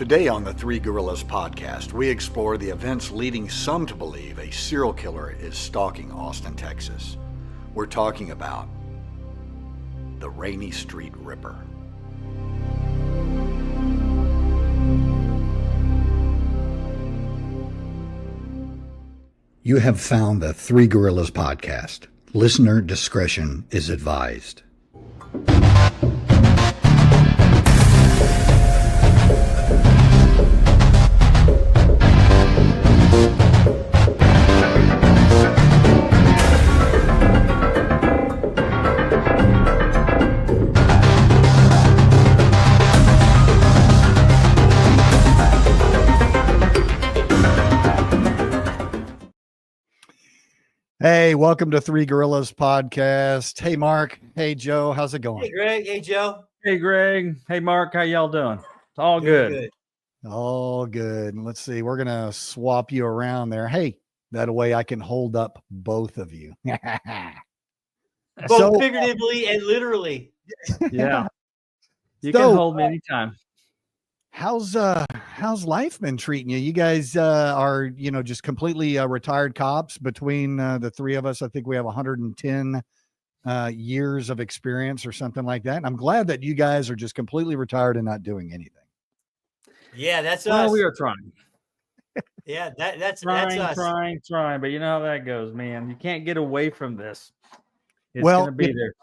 Today on the Three Gorillas podcast, we explore the events leading some to believe a serial killer is stalking Austin, Texas. We're talking about the Rainey Street Ripper. You have found the Three Gorillas podcast. Listener discretion is advised. Hey, welcome to Three Gorillas podcast. Hey, Mark. Hey, Joe. How's it going? Hey, Greg. Hey, Joe. Hey, Greg. Hey, Mark. How y'all doing? It's all good. All good. Let's see. We're going to swap you around there. Hey, that way I can hold up both of you. Both figuratively and literally. Yeah. You can hold me anytime. How's life been treating you? You guys are, just completely retired cops between the three of us. I think we have 110 years of experience or something like that. And I'm glad that you guys are just completely retired and not doing anything. Yeah, that's us. We are trying. Yeah, that's trying, us. Trying. But you know how that goes, man. You can't get away from this. It's going to be there.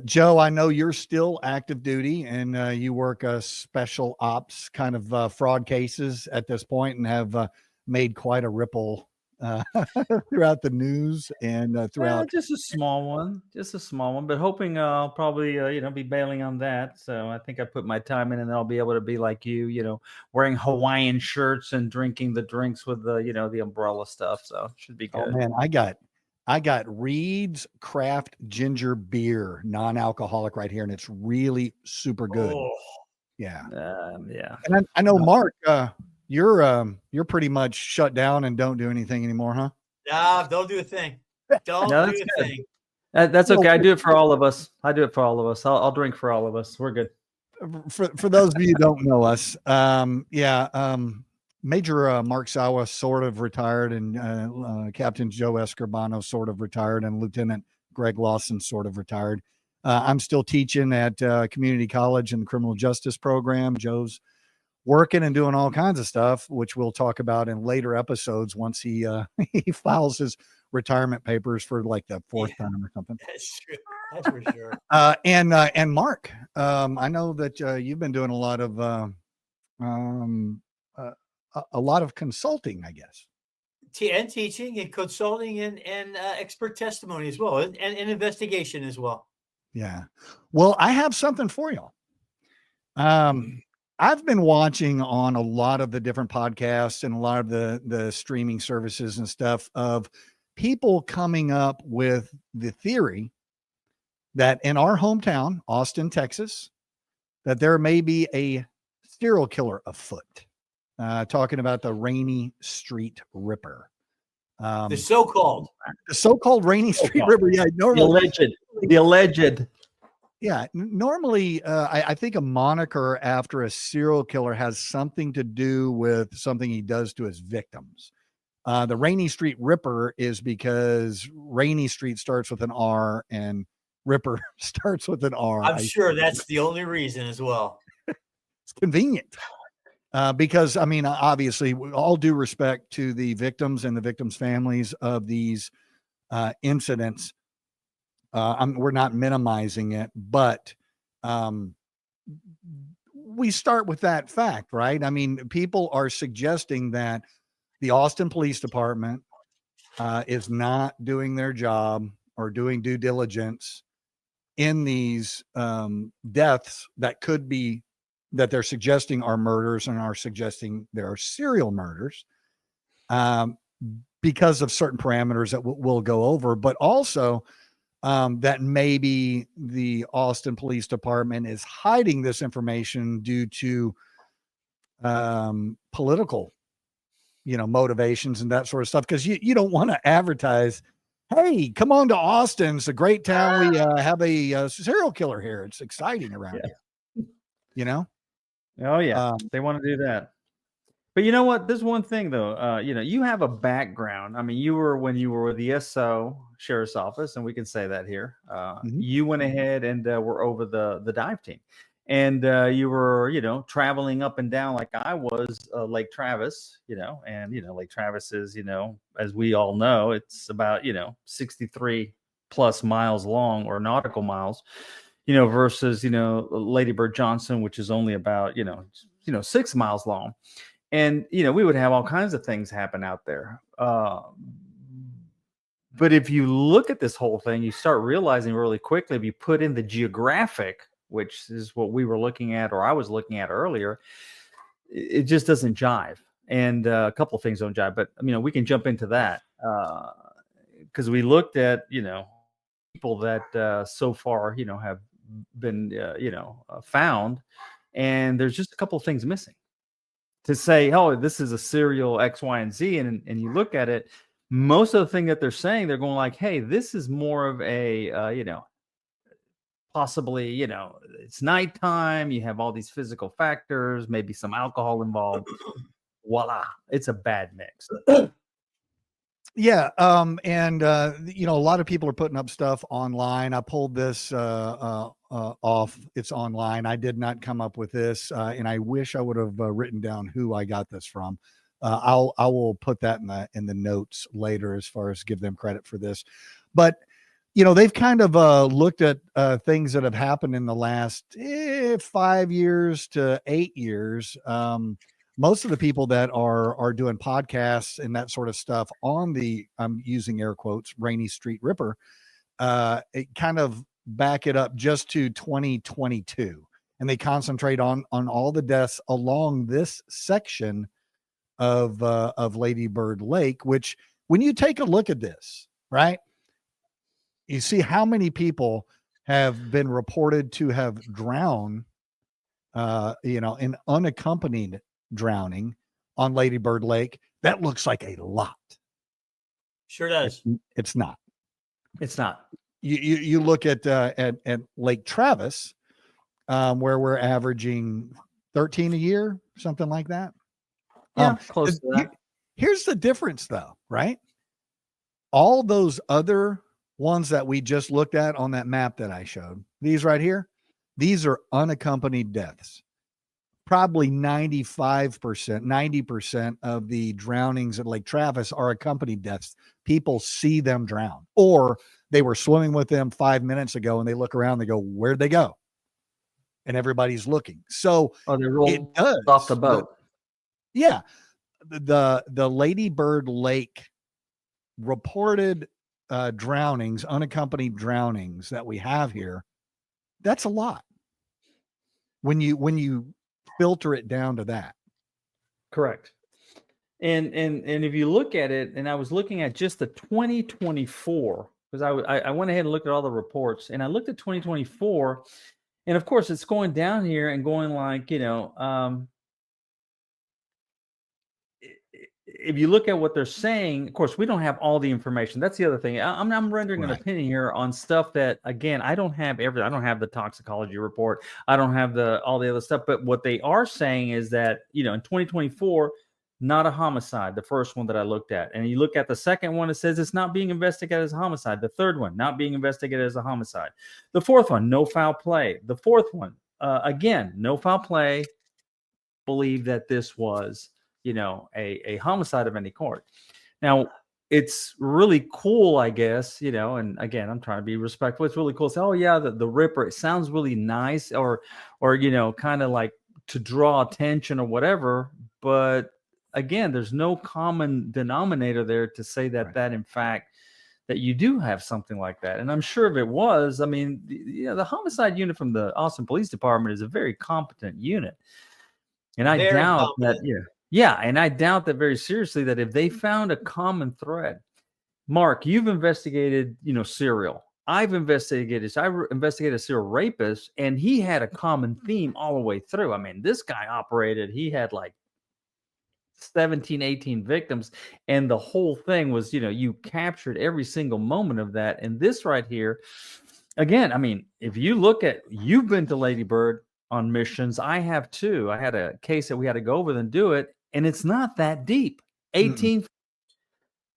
Joe, I know you're still active duty and you work special ops kind of fraud cases at this point and have made quite a ripple throughout the news and throughout. Just a small one, but hoping I'll probably, be bailing on that. So I think I put my time in and I'll be able to be like you, wearing Hawaiian shirts and drinking the drinks with the, the umbrella stuff. So it should be good. Oh man, I got Reed's Craft Ginger Beer, non-alcoholic right here, and it's really super good. Oh. Yeah. Yeah. And I know, Mark, you're pretty much shut down and don't do anything anymore, huh? Nah, don't do a thing. Don't do a thing. That's okay. I do it for all of us. I'll drink for all of us. We're good. For those of you who don't know us, Major Mark Sawa sort of retired, and Captain Joe Escorbano sort of retired, and Lieutenant Greg Lawson sort of retired. I'm still teaching at community college in the criminal justice program. Joe's working and doing all kinds of stuff, which we'll talk about in later episodes once he he files his retirement papers for like the fourth time or something. That's true. That's for sure. And Mark, I know that you've been doing a lot of consulting, I guess. And teaching and consulting and expert testimony as well, and investigation as well. Yeah. Well, I have something for y'all. I've been watching on a lot of the different podcasts and a lot of the streaming services and stuff of people coming up with the theory that in our hometown, Austin, Texas, that there may be a serial killer afoot. Talking about the Rainey Street Ripper. The so-called Rainey Street Ripper. Yeah, normally, the alleged. Yeah, normally I think a moniker after a serial killer has something to do with something he does to his victims. The Rainey Street Ripper is because Rainey Street starts with an R and Ripper starts with an R. I'm sure that's the only reason as well. It's convenient. Because, I mean, obviously, all due respect to the victims and the victims' families of these incidents, we're not minimizing it, but we start with that fact, right? I mean, people are suggesting that the Austin Police Department is not doing their job or doing due diligence in these deaths that they're suggesting are murders and are suggesting there are serial murders because of certain parameters that we'll go over, but also that maybe the Austin Police Department is hiding this information due to political, motivations and that sort of stuff. Because you don't want to advertise, hey, come on to Austin. It's a great town. We have a serial killer here. It's exciting around here. Oh yeah, Um, they want to do that. But you know what? There's one thing though. You have a background. I mean, you were when you were with the SO Sheriff's Office, and we can say that here. mhm. You went ahead and were over the dive team, and you were traveling up and down like I was Lake Travis. And Lake Travis is as we all know, it's about 63 plus miles long or nautical miles. Versus Lady Bird Johnson, which is only about 6 miles long. And we would have all kinds of things happen out there. But if you look at this whole thing, you start realizing really quickly, if you put in the geographic, which is what we were looking at, or I was looking at earlier, it just doesn't jive. And a couple of things don't jive, but we can jump into that because we looked at people that so far have been found, and there's just a couple of things missing to say, oh, this is a serial X, Y, and Z. And you look at it, most of the thing that they're saying, they're going like, hey, this is more of a, possibly, it's nighttime. You have all these physical factors, maybe some alcohol involved. Voila, it's a bad mix. Yeah, and a lot of people are putting up stuff online. I pulled this off. It's online. I did not come up with this, and I wish I would have written down who I got this from. I will put that in the notes later, as far as give them credit for this. But they've kind of looked at things that have happened in the last 5 years to 8 years. Most of the people that are doing podcasts and that sort of stuff on the, I'm using air quotes, Rainy Street Ripper, it kind of back it up just to 2022, and they concentrate on all the deaths along this section of Lady Bird Lake. Which, when you take a look at this, right, you see how many people have been reported to have drowned, in unaccompanied drowning on Lady Bird Lake. That looks like a lot. Sure does. It's not. It's not. You look at Lake Travis, where we're averaging 13 a year, something like that. Yeah, close to that. Here's the difference, though, right? All those other ones that we just looked at on that map that I showed, these right here, these are unaccompanied deaths. Probably 95%, 90% of the drownings at Lake Travis are accompanied deaths. People see them drown, or they were swimming with them 5 minutes ago and they look around, they go, where'd they go? And everybody's looking. So they rolled it does off the boat. The Lady Bird Lake reported drownings, unaccompanied drownings that we have here, that's a lot. When you filter it down to that. Correct. And if you look at it, and I was looking at just the 2024, because I went ahead and looked at all the reports, and I looked at 2024, and of course it's going down here and going like, if you look at what they're saying, of course, we don't have all the information. That's the other thing. I'm rendering an opinion here on stuff that, again, I don't have everything. I don't have the toxicology report. I don't have all the other stuff. But what they are saying is that, in 2024, not a homicide, the first one that I looked at. And you look at the second one, it says it's not being investigated as a homicide. The third one, not being investigated as a homicide. The fourth one, no foul play. The fourth one, again, no foul play. Believe that this was a homicide of any sort. Now, it's really cool, I guess, and again, I'm trying to be respectful. It's really cool to say, oh yeah, the Ripper, it sounds really nice, or kind of like to draw attention or whatever. But again, there's no common denominator there to say that that in fact that you do have something like that. And I'm sure if it was, I mean, the homicide unit from the Austin Police Department is a very competent unit. And I doubt that, and I doubt that very seriously, that if they found a common thread. Mark, you've investigated, serial. I've investigated. I investigated a serial rapist, and he had a common theme all the way through. I mean, this guy operated. He had like 17, 18 victims, and the whole thing was, you captured every single moment of that. And this right here, again, I mean, if you look at, you've been to Lady Bird. on missions. I have too. I had a case that we had to go over and do it, and it's not that deep. 18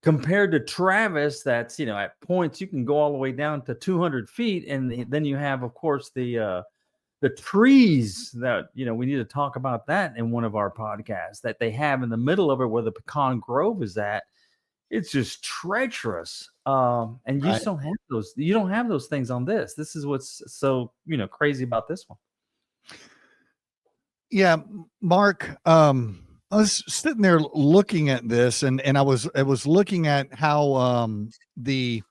compared to Travis, that's, at points you can go all the way down to 200 feet, and then you have, of course, the trees that we need to talk about that in one of our podcasts that they have in the middle of it where the pecan grove is at. It's just treacherous, and you Right. just don't have those. You don't have those things on this. This is what's so crazy about this one. Yeah, Mark. I was sitting there looking at this, and I was looking at how the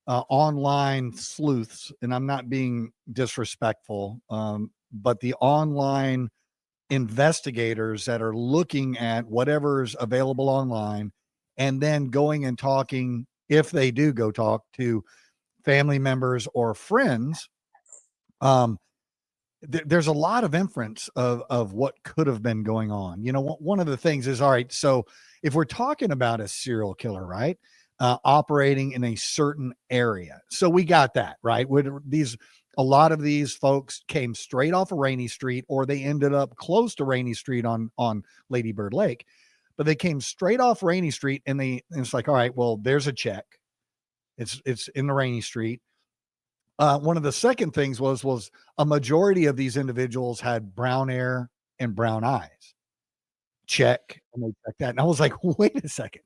online sleuths, and I'm not being disrespectful, but the online investigators that are looking at whatever's available online and then going and talking, if they do go talk to family members or friends, there's a lot of inference of what could have been going on. One of the things is, all right, so if we're talking about a serial killer, right, operating in a certain area, so we got that right. A lot of these folks came straight off of Rainey Street, or they ended up close to Rainey Street on Lady Bird Lake, but they came straight off Rainey Street, and it's like, all right, well, there's a check. It's in the Rainey Street. One of the second things was a majority of these individuals had brown hair and brown eyes. Check. And they checked that. And I was like, wait a second.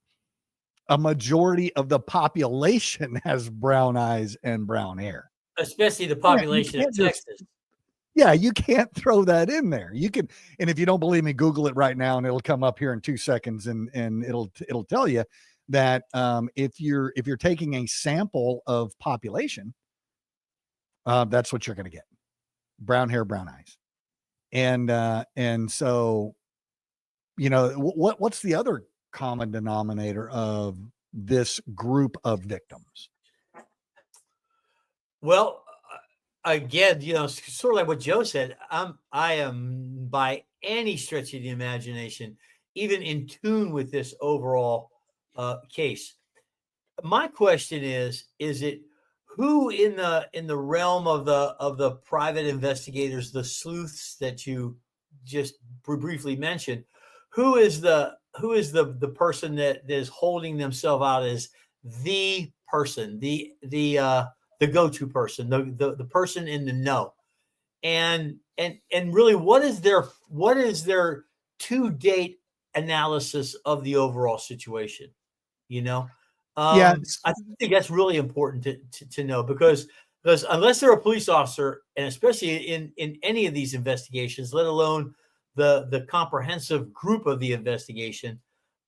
A majority of the population has brown eyes and brown hair. Especially the population of Texas. Yeah, you can't throw that in there. You can, and if you don't believe me, Google it right now, and it'll come up here in 2 seconds, and it'll tell you that if you're taking a sample of population, that's what you're going to get: brown hair, brown eyes, and so what's the other common denominator of this group of victims? Well, again, sort of like what Joe said, I am by any stretch of the imagination even in tune with this overall case. My question is it who in the realm of the private investigators, the sleuths that you just briefly mentioned, who is the person that is holding themselves out as the person, the go-to person, the person in the know, and really, what is their to date analysis of the overall situation? Yeah. I think that's really important to know, because unless they're a police officer, and especially in any of these investigations, let alone the comprehensive group of the investigation,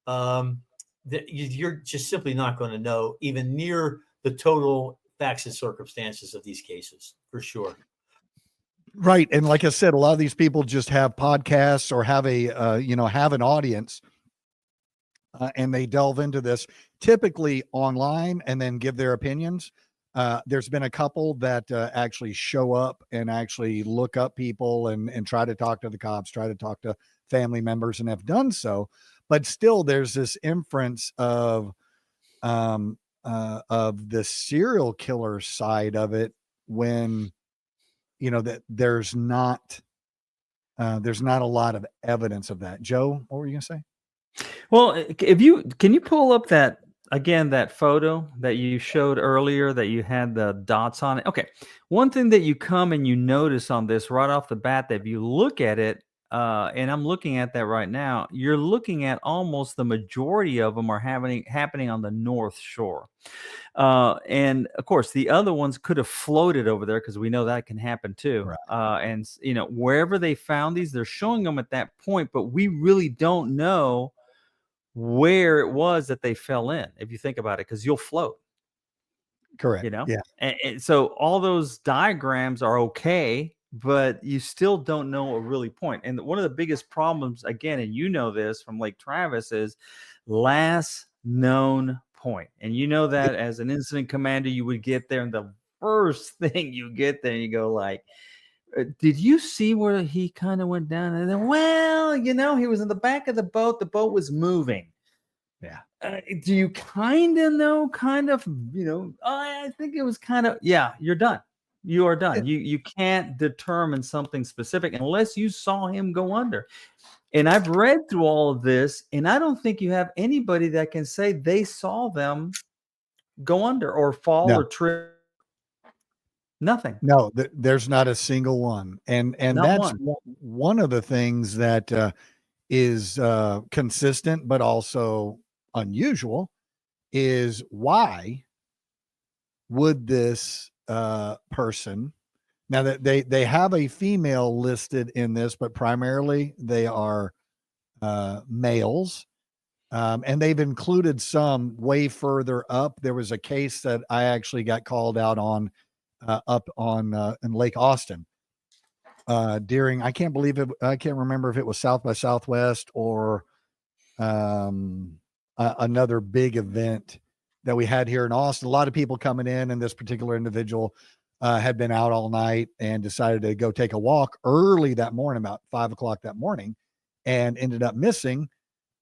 you're just simply not going to know even near the total facts and circumstances of these cases, for sure. Right. And like I said, a lot of these people just have podcasts or have have an audience, and they delve into this typically online and then give their opinions. There's been a couple that actually show up and actually look up people and try to talk to the cops, try to talk to family members, and have done so. But still, there's this inference of the serial killer side of it, when that there's not a lot of evidence of that. Joe, what were you gonna say? Well, can you pull up that photo that you showed earlier that you had the dots on it? Okay. One thing that you come and you notice on this right off the bat, that if you look at it, and I'm looking at that right now, you're looking at almost the majority of them are happening on the North Shore. And of course, the other ones could have floated over there, because we know that can happen too. Right. And wherever they found these, they're showing them at that point, but we really don't know where it was that they fell in, if you think about it, because you'll float. Correct. Yeah. And so all those diagrams are okay, but you still don't know a really point. And one of the biggest problems, again, and this from Lake Travis, is last known point. And that as an incident commander, you would get there, and the first thing you get there, you go like, did you see where he kind of went down? And then, well, he was in the back of the boat. The boat was moving. Yeah. Do you kind of know? I think it was kind of, yeah, you're done. You are done. You can't determine something specific unless you saw him go under. And I've read through all of this, and I don't think you have anybody that can say they saw them go under or fall or No, trip. Nothing. no, there's not a single one. And Not that's one. one of the things that is consistent, but also unusual, is why would this person, now that they have a female listed in this, but primarily they are males. And they've included some way further up. There was a case that I actually got called out on up on in Lake Austin during, I can't believe it. I can't remember if it was South by Southwest or another big event that we had here in Austin. A lot of people coming in, and this particular individual had been out all night and decided to go take a walk early that morning, about 5 o'clock that morning, and ended up missing.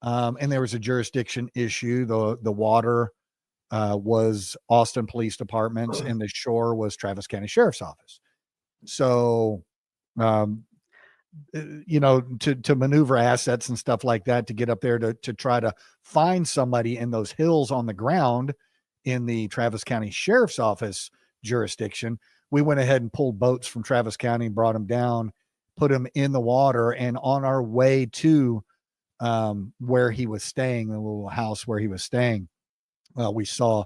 And there was a jurisdiction issue. The water was Austin Police Department's, and the shore was Travis County Sheriff's Office. So, um, to maneuver assets and stuff like that to get up there to try to find somebody in those hills on the ground in the Travis County Sheriff's Office jurisdiction, we went ahead and pulled boats from Travis County, brought them down, put them in the water, and on our way to where he was staying, the little house where he was staying, we saw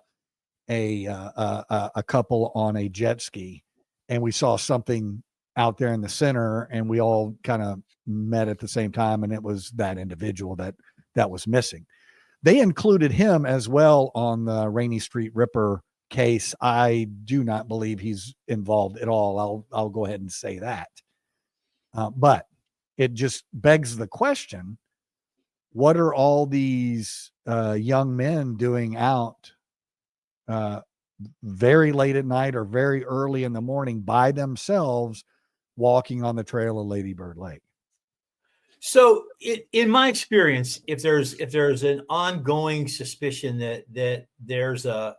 a couple on a jet ski, and we saw something out there in the center, and we all kind of met at the same time, and it was that individual that was missing. They included him as well on the Rainey Street Ripper case. I do not believe he's involved at all. I'll go ahead and say that. But it just begs the question: what are all these young men doing out very late at night or very early in the morning by themselves, walking on the trail of Lady Bird Lake? So, in my experience, if there's an ongoing suspicion that there's a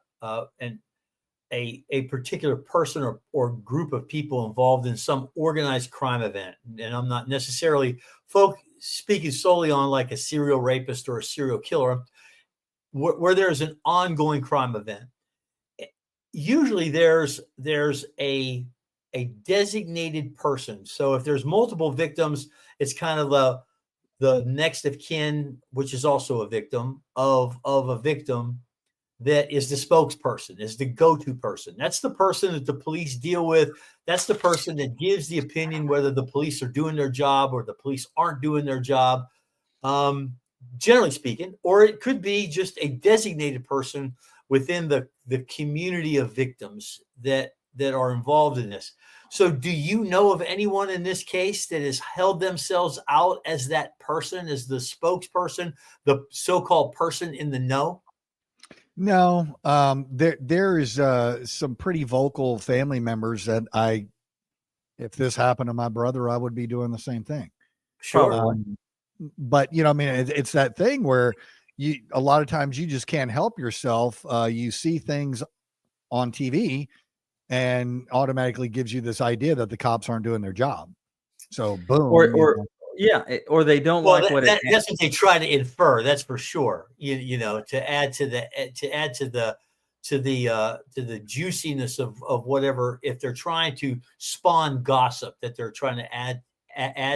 particular person or group of people involved in some organized crime event, and I'm not necessarily speaking solely on like a serial rapist or a serial killer, where there's an ongoing crime event, usually there's a designated person. So if there's multiple victims, it's kind of the next of kin, which is also a victim of a victim, that is the spokesperson, is the go-to person. That's the person that the police deal with. That's the person that gives the opinion whether the police are doing their job or the police aren't doing their job, generally speaking. Or it could be just a designated person within the community of victims that are involved in this. So do you know of anyone in this case that has held themselves out as that person, as the spokesperson, the so-called person in the know? No, there is some pretty vocal family members that if this happened to my brother, I would be doing the same thing. Sure. But I mean, it's that thing where a lot of times you just can't help yourself. You see things on TV and automatically gives you this idea that the cops aren't doing their job. So boom. Or they don't Well, like that's what they try to infer. That's for sure. To add to the juiciness of whatever, if they're trying to spawn gossip, that they're trying to add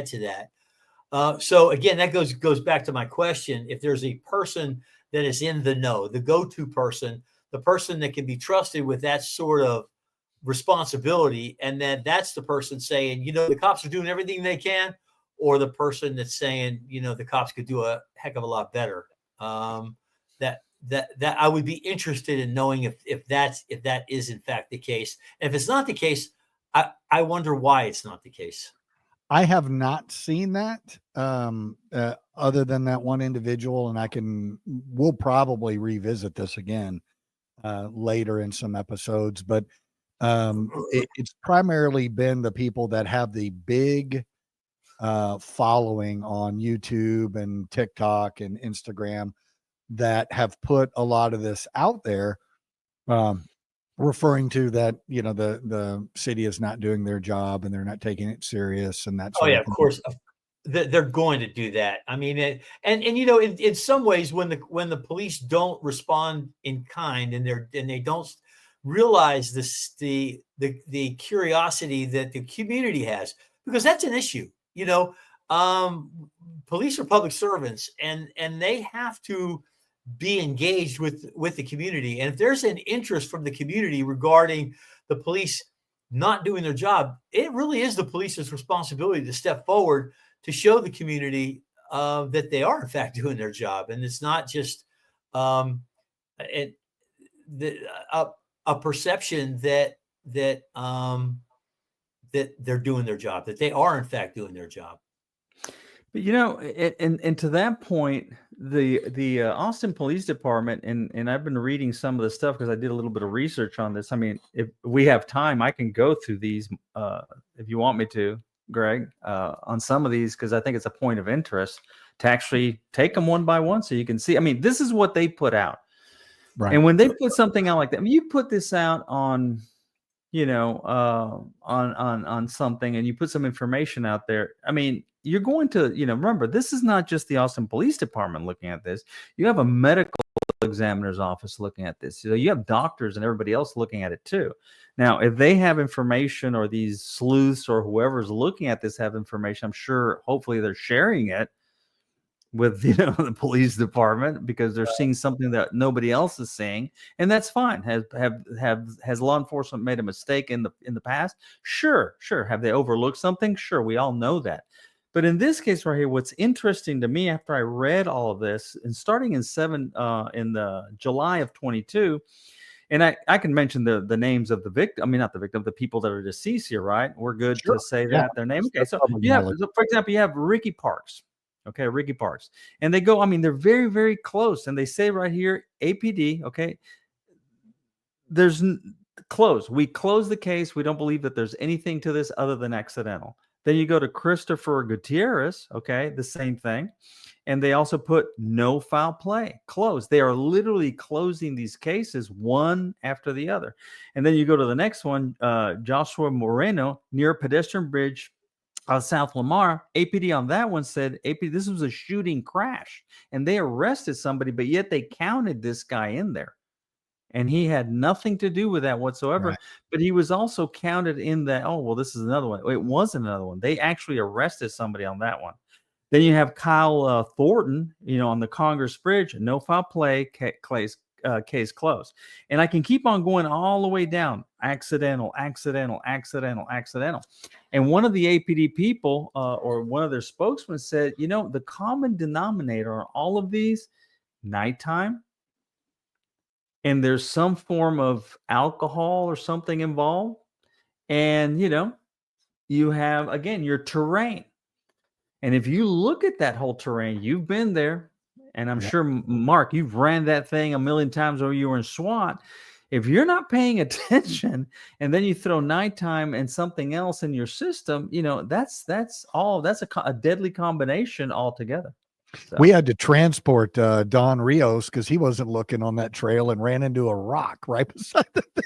to that. So again, that goes back to my question. If there's a person that is in the know, the go-to person, the person that can be trusted with that sort of responsibility, and then that's the person saying, the cops are doing everything they can, or the person that's saying, the cops could do a heck of a lot better. That I would be interested in knowing if that is in fact the case. And if it's not the case, I wonder why it's not the case. I have not seen that other than that one individual, and we'll probably revisit this again later in some episodes, but it's primarily been the people that have the big following on YouTube and TikTok and Instagram that have put a lot of this out there. referring to that, the city is not doing their job and they're not taking it serious and that Oh sort yeah, of of thing. course. They're going to do that. I mean, and in some ways, when the police don't respond in kind, and they don't realize the curiosity that the community has, because that's an issue. Police are public servants, and they have to be engaged with the community. And if there's an interest from the community regarding the police not doing their job, it really is the police's responsibility to step forward to show the community that they are in fact doing their job, and it's not just it, the, a perception that they're doing their job, that they are in fact doing their job. But and to that point, the Austin Police Department, and I've been reading some of the stuff because I did a little bit of research on this. I mean, if we have time, I can go through these if you want me to, Greg, on some of these, because I think it's a point of interest to actually take them one by one so you can see. I mean, this is what they put out. Right. And when they put something out like that, I mean, you put this out on on something, and you put some information out there. I mean, you're going to, remember, this is not just the Austin Police Department looking at this. You have a medical examiner's office looking at this. You have doctors and everybody else looking at it too. Now, if they have information, or these sleuths or whoever's looking at this have information, I'm sure, hopefully they're sharing it with the police department, because they're seeing something that nobody else is seeing, and that's fine. Has law enforcement made a mistake in the past? Sure. Have they overlooked something? Sure, we all know that. But in this case right here, what's interesting to me after I read all of this, and starting in the July of 22, and I can mention the names of the victim. I mean, not the victim, the people that are deceased here, right? We're good Sure. to say Yeah. that their name. Okay, That's so public you have, knowledge. for example, you have Ricky Parks. Okay, Ricky Parks. And they go, I mean, they're very, very close. And they say right here, APD, okay, close. We close the case. We don't believe that there's anything to this other than accidental. Then you go to Christopher Gutierrez, okay, the same thing. And they also put no foul play, closed. They are literally closing these cases one after the other. And then you go to the next one, Joshua Moreno, near a pedestrian bridge, South Lamar. APD on that one said, APD, this was a shooting crash, and they arrested somebody, but yet they counted this guy in there, and he had nothing to do with that whatsoever. Right. But he was also counted in that. Oh, well, this is another one. It wasn't another one. They actually arrested somebody on that one. Then you have Kyle Thornton, on the Congress Bridge, no foul play, case closed. And I can keep on going all the way down. Accidental. And one of the APD people, or one of their spokesmen, said, the common denominator on all of these, nighttime, and there's some form of alcohol or something involved. And, you have, again, your terrain. And if you look at that whole terrain, you've been there, and I'm sure, Mark, you've ran that thing a million times when you were in SWAT. If you're not paying attention, and then you throw nighttime and something else in your system, that's a deadly combination altogether. So. We had to transport Don Rios because he wasn't looking on that trail and ran into a rock right beside the thing.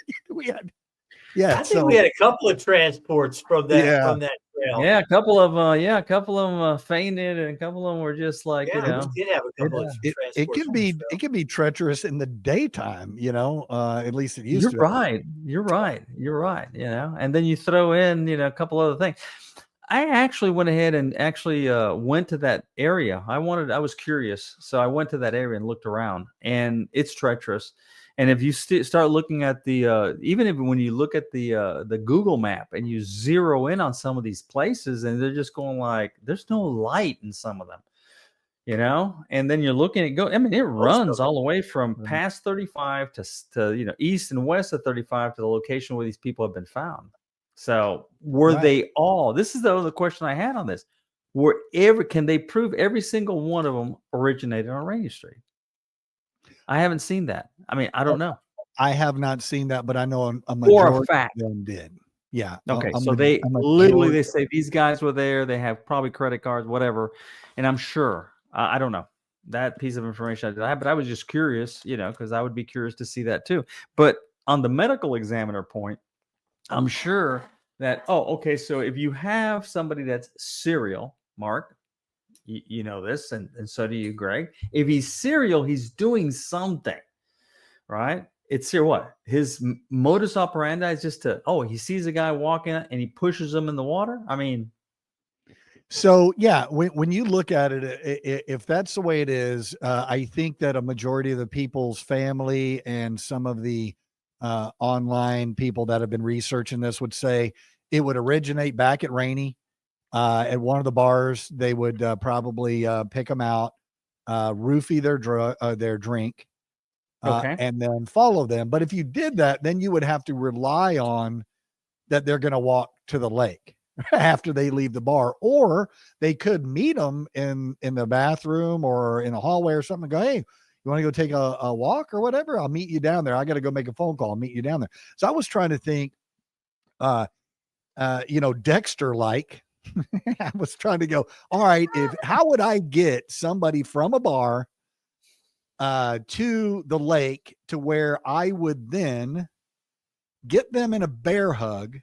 I think we had a couple of transports from that trail. Yeah, a couple of them fainted, and a couple of them were just like, we did have a couple of transports. It can be treacherous in the daytime, at least it used to. You're right. And then you throw in, a couple other things. I actually went ahead and actually went to that area. I was curious, so I went to that area and looked around, and it's treacherous. And if you start looking at when you look at the Google map and you zero in on some of these places, and they're just going like, there's no light in some of them, and then you're looking at it runs all the way from past 35 to east and west of 35 to the location where these people have been found. So were they all, this is the other question I had on this, can they prove every single one of them originated on Rainey Street? I haven't seen that. I mean, I don't know. I have not seen that, but I know a majority of them did. Yeah. Okay. So they say these guys were there. They have probably credit cards, whatever. And I'm sure, I don't know that piece of information I did have, but I was just curious, because I would be curious to see that too. But on the medical examiner point, I'm sure that, okay, so if you have somebody that's serial, Mark, you know this, and so do you, Greg. If he's serial, he's doing something, right? It's here. What his modus operandi is just he sees a guy walking and he pushes him in the water. I mean, so yeah, when you look at it, if that's the way it is, I think that a majority of the people's family and some of the online people that have been researching this would say it would originate back at Rainey. At one of the bars, they would probably pick them out, roofie their drink, okay. and then follow them. But if you did that, then you would have to rely on that they're going to walk to the lake after they leave the bar, or they could meet them in the bathroom or in a hallway or something and go, hey, you want to go take a walk or whatever? I'll meet you down there. I got to go make a phone call. I'll meet you down there. So I was trying to think, Dexter like. I was trying to go, all right, how would I get somebody from a bar to the lake to where I would then get them in a bear hug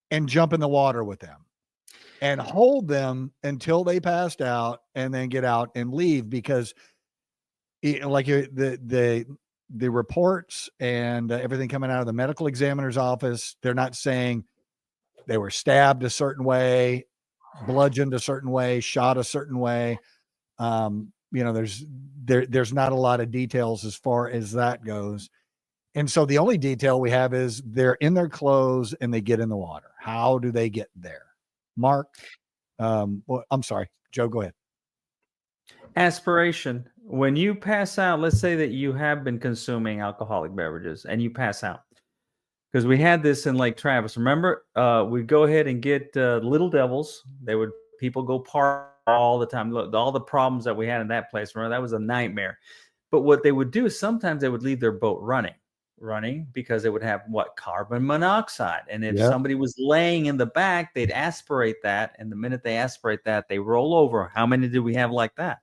and jump in the water with them and hold them until they passed out and then get out and leave, because the reports and everything coming out of the medical examiner's office, they're not saying they were stabbed a certain way, bludgeoned a certain way, shot a certain way. There's not a lot of details as far as that goes. And so the only detail we have is they're in their clothes and they get in the water. How do they get there? Mark, I'm sorry, Joe, go ahead. Aspiration. When you pass out, let's say that you have been consuming alcoholic beverages and you pass out. Because we had this in Lake Travis. Remember, we'd go ahead and get Little Devils. People go party all the time. Look, all the problems that we had in that place, remember, that was a nightmare. But what they would do is sometimes they would leave their boat running because it would have carbon monoxide. And if somebody was laying in the back, they'd aspirate that. And the minute they aspirate that, they roll over. How many did we have like that?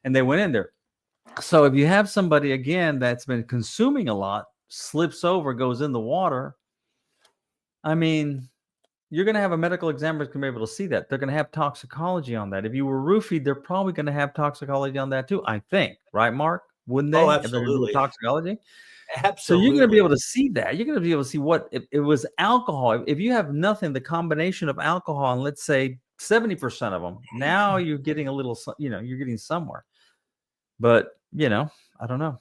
And they went in there. So if you have somebody, again, that's been consuming a lot, slips over, goes in the water, I mean, you're going to have a medical examiner going to be able to see that. They're going to have toxicology on that. If you were roofied, they're probably going to have toxicology on that too, I think. Right, Mark? Wouldn't they? Oh, If they're going to do absolutely. toxicology? Absolutely. So you're going to be able to see that. You're going to be able to see what if it was alcohol. If you have nothing, the combination of alcohol and let's say 70% of them, now you're getting a little, you're getting somewhere. But, I don't know.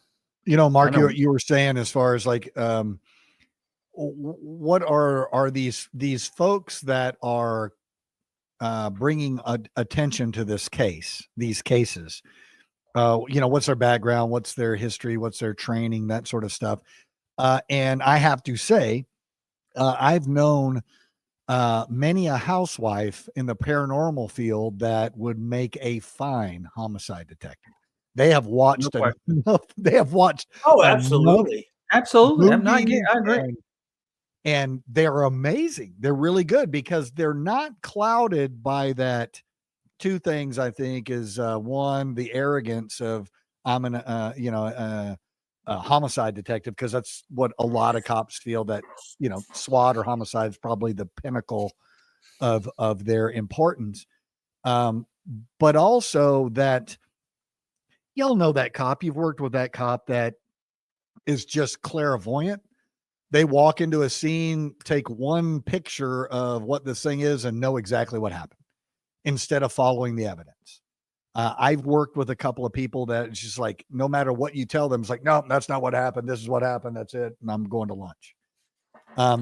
Mark, you were saying as far as like, what are these folks that are bringing attention to these cases? What's their background? What's their history? What's their training? That sort of stuff. And I have to say, I've known many a housewife in the paranormal field that would make a fine homicide detective. They have watched enough. They have watched. Oh, absolutely. Absolutely. I agree. And they're amazing. They're really good because they're not clouded by that. Two things I think is one, the arrogance of I'm a homicide detective, because that's what a lot of cops feel, that SWAT or homicide is probably the pinnacle of their importance. But also that y'all know that cop, you've worked with that cop that is just clairvoyant. They walk into a scene, take one picture of what this thing is, and know exactly what happened instead of following the evidence. I've worked with a couple of people that it's just like, no matter what you tell them, it's like, no, that's not what happened. This is what happened. That's it. And I'm going to lunch.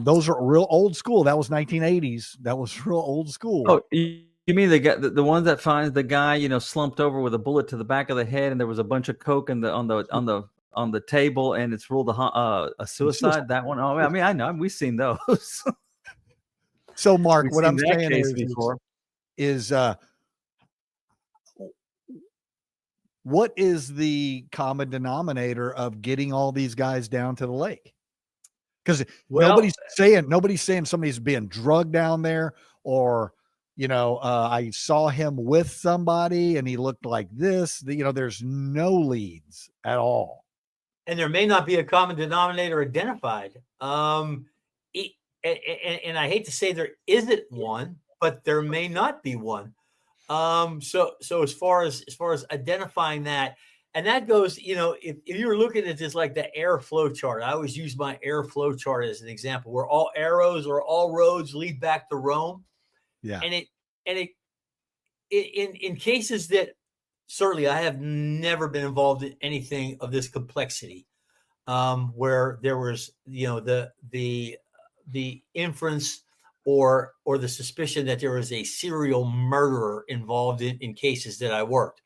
Those are real old school. That was 1980s. That was real old school. Oh, you mean the ones that finds the guy, slumped over with a bullet to the back of the head, and there was a bunch of coke on the table, and it's ruled a suicide. That one. Oh, I mean, I know we've seen those. So, Mark, what I'm saying is what is the common denominator of getting all these guys down to the lake? Because nobody's saying somebody's being drugged down there, or I saw him with somebody and he looked like this. There's no leads at all. and there may not be a common denominator identified. And I hate to say there isn't one, but there may not be one. So as far as identifying that, and that goes, if you're looking at this like the airflow chart, I always use my airflow chart as an example, where all arrows or all roads lead back to Rome. Yeah. And in cases that certainly I have never been involved in anything of this complexity, where there was, the inference or the suspicion that there was a serial murderer involved in cases that I worked.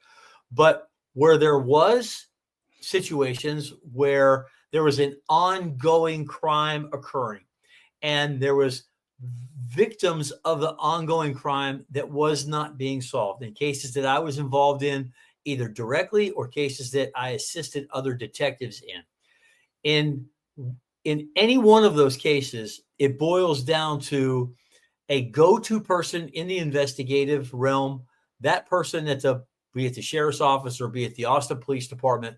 But where there was situations where there was an ongoing crime occurring and there was victims of the ongoing crime that was not being solved, in cases that I was involved in, either directly or cases that I assisted other detectives in any one of those cases, it boils down to a go-to person in the investigative realm. That person that's be it the sheriff's office or be it the Austin Police Department,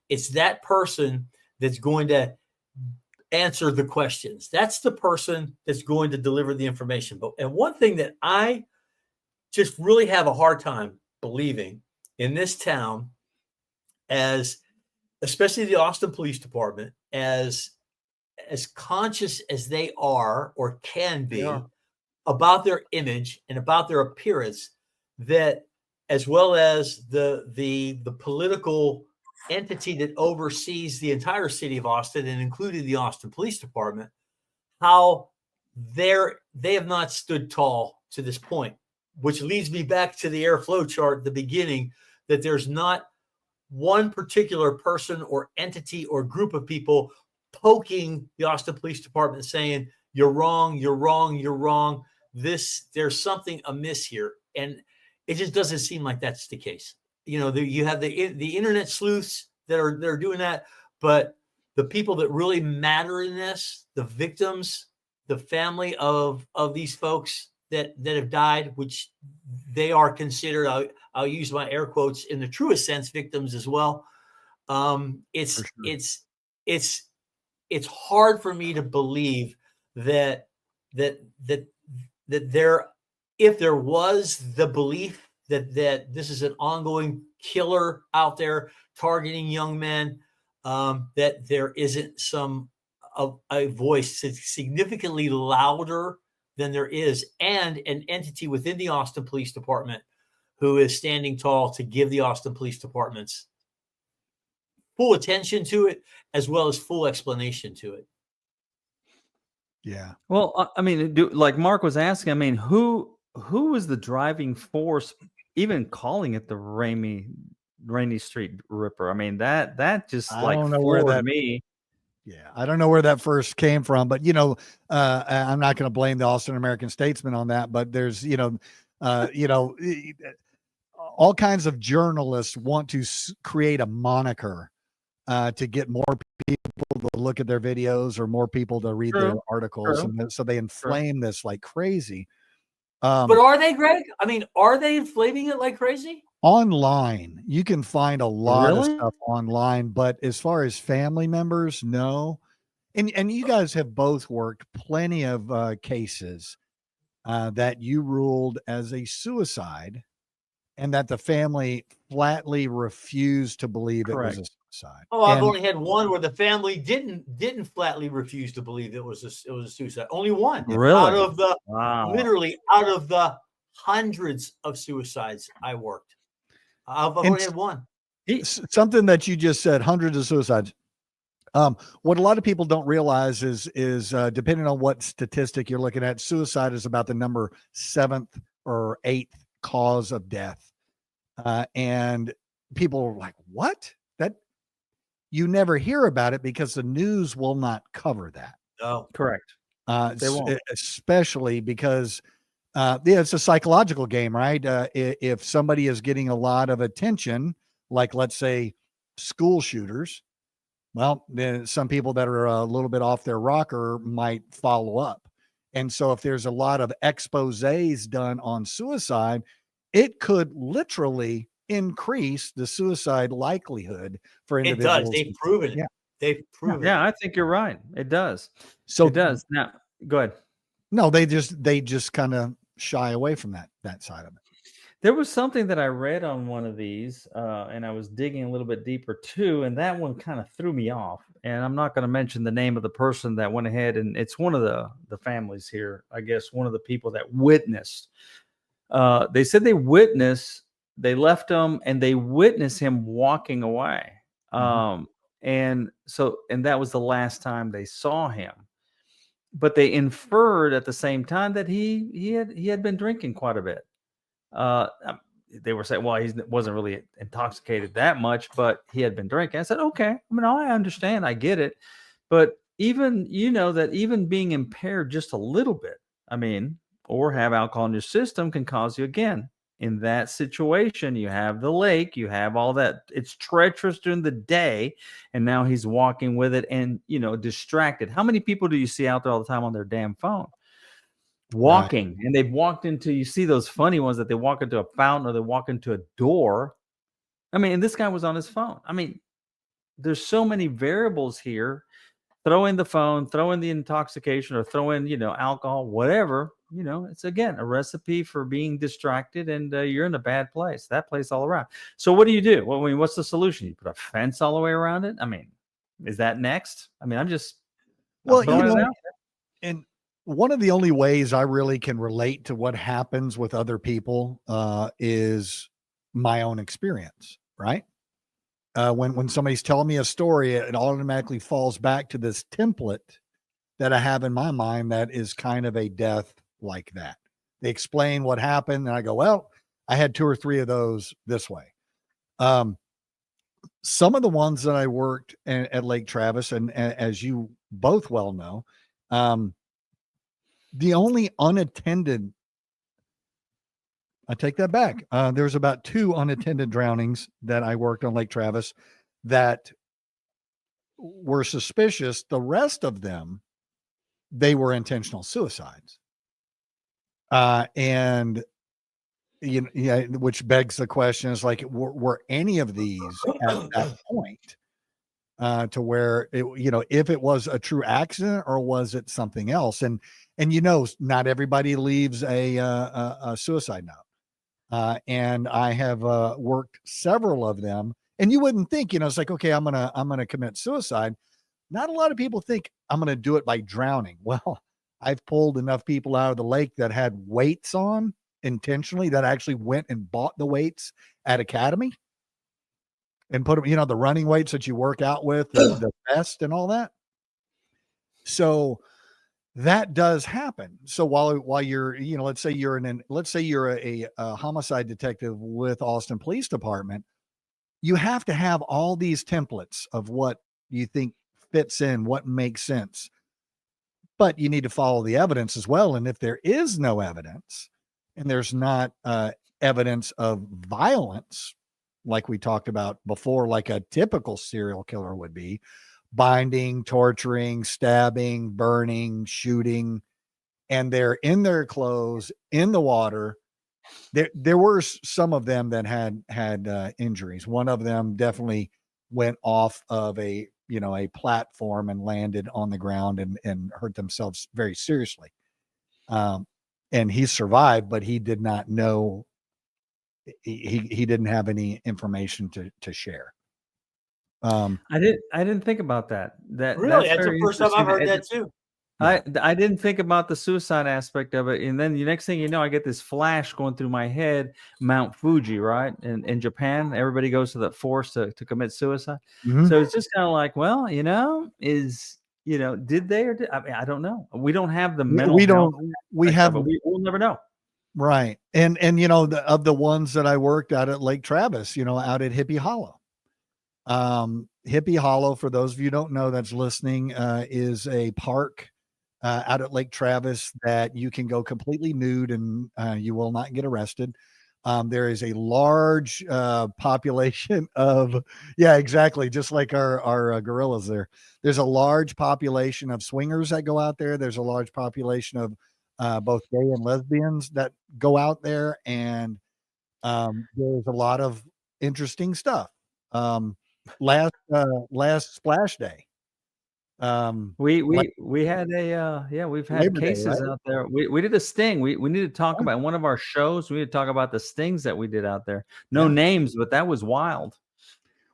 it's that person that's going to answer the questions. That's the person that's going to deliver the information. And one thing that I just really have a hard time believing in this town, as especially the Austin Police Department, as conscious as they are or can be about their image and about their appearance, that as well as the political entity that oversees the entire city of Austin and including the Austin Police Department, how they have not stood tall to this point, which leads me back to the airflow chart at the beginning, that there's not one particular person or entity or group of people poking the Austin Police Department saying, you're wrong, you're wrong, you're wrong. There's something amiss here. And it just doesn't seem like that's the case. You have the internet sleuths that are doing that, but the people that really matter in this, the victims, the family of these folks that have died, which they are considered, I'll use my air quotes, in the truest sense, victims as well. It's hard for me to believe that there, if there was the belief that this is an ongoing killer out there targeting young men, that there isn't a voice significantly louder than there is, and an entity within the Austin Police Department who is standing tall to give the Austin Police Department's full attention to it, as well as full explanation to it. Yeah. Well, I mean, like Mark was asking, I mean, who was the driving force, even calling it the Rainey Street Ripper? I mean, that just I like don't know where floored that me. Yeah, I don't know where that first came from, but I'm not going to blame the Austin American Statesman on that. But there's, all kinds of journalists want to create a moniker to get more people to look at their videos or more people to read their articles, and so they inflame this like crazy. But are they, Greg? I mean, are they inflaming it like crazy? Online, you can find a lot of stuff online, but as far as family members, no. And you guys have both worked plenty of cases that you ruled as a suicide, and that the family flatly refused to believe it was a suicide. Oh, I've only had one where the family didn't flatly refuse to believe it was a suicide. Only one. Really? Out of the literally out of the hundreds of suicides I worked. I've only had one. Something that you just said, hundreds of suicides. What a lot of people don't realize is depending on what statistic you're looking at, suicide is about the number 7th or 8th cause of death. And people are like, what? That you never hear about it because the news will not cover that. Oh, correct. They won't. Especially because it's a psychological game, right? If somebody is getting a lot of attention, like let's say school shooters, well, then some people that are a little bit off their rocker might follow up. And so if there's a lot of exposés done on suicide, it could literally increase the suicide likelihood for individuals. It does. They've proven it. Yeah. They've proven Yeah, it. I think you're right. It does. So It does. Now, go ahead. no, they just kind of shy away from that side of it. There was something that I read on one of these, and I was digging a little bit deeper too, and that one kind of threw me off. And I'm not going to mention the name of the person that went ahead, and it's one of the families here, I guess, one of the people that witnessed. They said they left him, and they witnessed him walking away. Mhm. And that was the last time they saw him. But they inferred at the same time that he had been drinking quite a bit. They were saying, well, he wasn't really intoxicated that much, but he had been drinking. I said, okay. I mean, I understand. I get it. But even, that even being impaired just a little bit, I mean, or have alcohol in your system can cause you, again, in that situation, you have the lake, you have all that. It's treacherous during the day. And now he's walking with it and, distracted. How many people do you see out there all the time on their damn phone? Right. Walking, and they've walked into, you see those funny ones that they walk into a fountain or they walk into a door. I mean, and this guy was on his phone. I mean, there's so many variables here. Throw in the phone, throw in the intoxication, or throw in, alcohol, whatever. It's, again, a recipe for being distracted, and you're in a bad place. That place all around. So what do you do? Well, I mean, what's the solution? You put a fence all the way around it? I mean, is that next? I mean, I'm Well, throwing it out. and one of the only ways I really can relate to what happens with other people is my own experience, right? When somebody's telling me a story, it automatically falls back to this template that I have in my mind that is kind of a death like that. They explain what happened, and I go, well, I had 2 or 3 of those this way. Um, some of the ones that I worked at Lake Travis, and as you both well know, um, the only unattended, I take that back. There's about 2 unattended drownings that I worked on Lake Travis that were suspicious. The rest of them, they were intentional suicides. And yeah, which begs the question is like, were any of these at that point to where it, if it was a true accident or was it something else? And not everybody leaves a suicide note. And I have worked several of them, and you wouldn't think, it's like, okay, I'm gonna commit suicide. Not a lot of people think I'm gonna do it by drowning. Well, I've pulled enough people out of the lake that had weights on intentionally, that actually went and bought the weights at Academy and put them, the running weights that you work out with, the vest and all that. So that does happen. So while you're, let's say you're a homicide detective with Austin Police Department, you have to have all these templates of what you think fits in, what makes sense. But you need to follow the evidence as well. And if there is no evidence, and there's not evidence of violence, like we talked about before, like a typical serial killer would be, binding, torturing, stabbing, burning, shooting, and they're in their clothes in the water. There were some of them that had injuries. One of them definitely went off of a platform and landed on the ground and hurt themselves very seriously. And he survived, but he did not know. He didn't have any information to share. I didn't think about that. Really, That's that's the very first time I've interesting. heard that too. Yeah. I didn't think about the suicide aspect of it, and then the next thing you know, I get this flash going through my head. Mount Fuji, right? In Japan, everybody goes to that forest to commit suicide. Mhm. So it's just kind of like, well, did they or did I mean, I don't know. We don't have the mental We health don't. We aspect of have. it. We'll never know. Right. And of the ones that I worked out at Lake Travis, out at Hippie Hollow. Hippie Hollow, for those of you who don't know that's listening, is a park out at Lake Travis that you can go completely nude and you will not get arrested. There is a large population of, yeah, exactly, just like our gorillas there. There's a large population of swingers that go out there. There's a large population of both gay and lesbians that go out there, and there's a lot of interesting stuff. Last splash day, Like We had a we've had Labor Day, cases right? out there. We did a sting. We need to talk Yeah. about in one of our shows. We need to talk about the stings that we did out there. No Yeah. names, but that was wild.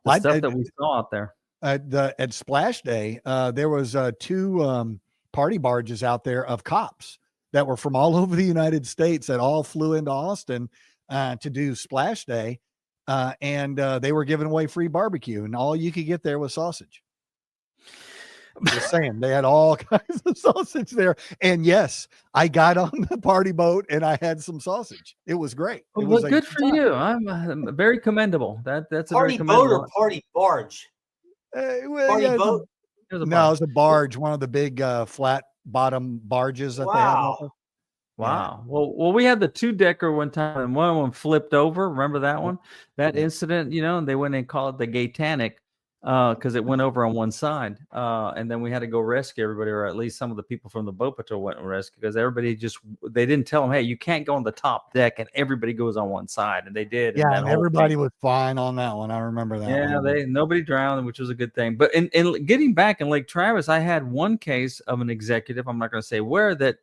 The Well, stuff that we saw out there. at Splash Day, there was two party barges out there of cops that were from all over the United States that all flew into Austin to do Splash Day, and they were giving away free barbecue, and all you could get there was sausage. Just saying, they had all kinds of sausage there, and yes, I got on the party boat and I had some sausage. It was great. It Well, was a good good for time. you. I'm very commendable. That's a very Party boat or commendable. party barge? Well, Party yeah, boat? It was a no, it barge. was a barge, one of the big flat bottom barges that they have out Wow. there. Yeah. Wow. Well, we had the 2-decker one time, and one of them flipped over. Remember that one? That Yeah. incident, and they went and called it the Gatanic because it went over on one side. And then we had to go rescue everybody, or at least some of the people from the boat patrol went and rescue because everybody they didn't tell them, hey, you can't go on the top deck, and everybody goes on one side, and they did. And Yeah, that and whole everybody thing. was fine on that one. I remember that Yeah, one. nobody drowned, which was a good thing. But in getting back in Lake Travis, I had one case of an executive. I'm not going to say where that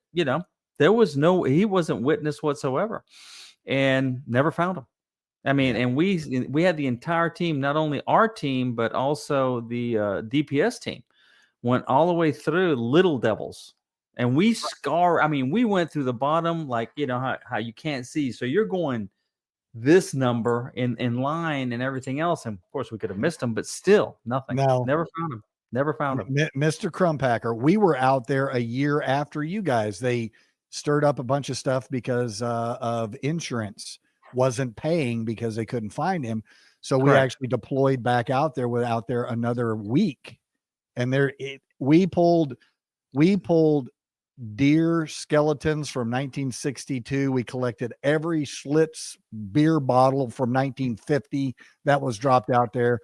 he wasn't witness whatsoever, and never found him. I mean, Yeah. and we had the entire team, not only our team but also the DPS team, went all the way through Little Devils, and we I mean, we went through the bottom, like how you can't see, so you're going this number in line and everything else. And of course we could have missed him, but still nothing. No, Never found him. Never found him. Mr. Crumpacker, we were out there a year after you guys. They stirred up a bunch of stuff because of insurance wasn't paying because they couldn't find him. So we Correct. actually deployed back out there without there another week. And we pulled deer skeletons from 1962. We collected every Schlitz beer bottle from 1950 that was dropped out there.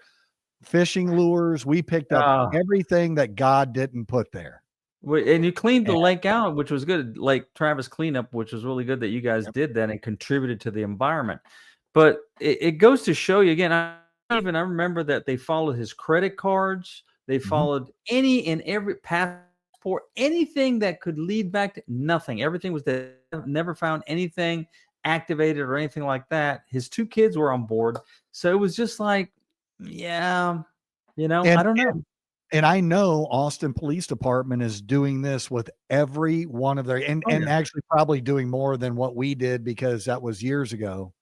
Fishing lures. We picked up everything that God didn't put there. And you cleaned the And, lake out, which was good. Lake Travis cleanup, which was really good that you guys did that and contributed to the environment. But it goes to show you again. I remember that they followed his credit cards. They followed any and every passport, anything that could lead back to nothing. Everything was there. Never found anything activated or anything like that. His 2 kids were on board. So it was just like, yeah, I don't know. And I know Austin Police Department is doing this with every one of their, and actually probably doing more than what we did because that was years ago.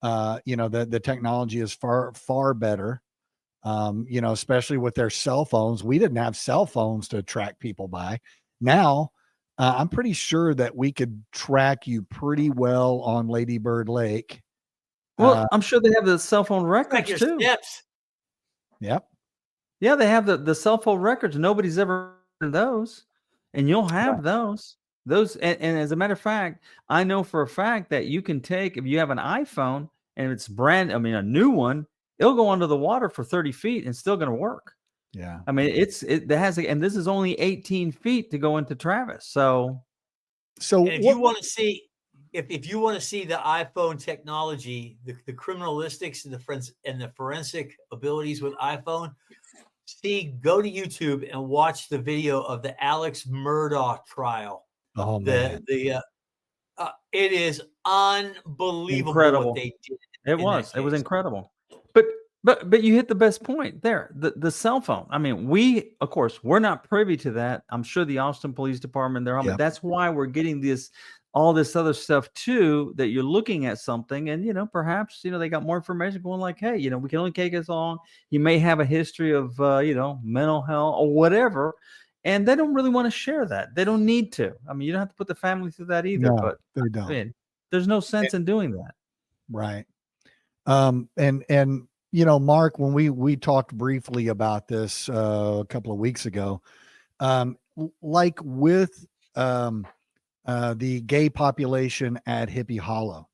The technology is far, far better. Especially with their cell phones. We didn't have cell phones to track people by. Now, I'm pretty sure that we could track you pretty well on Lady Bird Lake. Well, I'm sure they have the cell phone records Your too. steps. Yep. Yeah, they have the cell phone records. Nobody's ever heard of those, and you'll have those. And as a matter of fact, I know for a fact that you can take, if you have an iPhone and it's a new one, it'll go under the water for 30 feet and still going to work. Yeah. I mean, and this is only 18 feet to go into Travis. So if you want to see, if you want to see the iPhone technology, the criminalistics and the forensic abilities with iPhone, go to YouTube and watch the video of the Alex Murdaugh trial. Oh man, it is unbelievable incredible. What they did. It was incredible. But you hit the best point there. The cell phone. I mean, of course, we're not privy to that. I'm sure the Austin Police Department, but that's why we're getting all this other stuff too, that you're looking at something and, perhaps, they got more information going like, hey, we can only take as long. You may have a history of, mental health or whatever. And they don't really want to share that. They don't need to. I mean, you don't have to put the family through that either, but they don't. I mean, there's no sense in doing that. Right. And Mark, when we talked briefly about this a couple of weeks ago, like with the gay population at Hippie Hollow.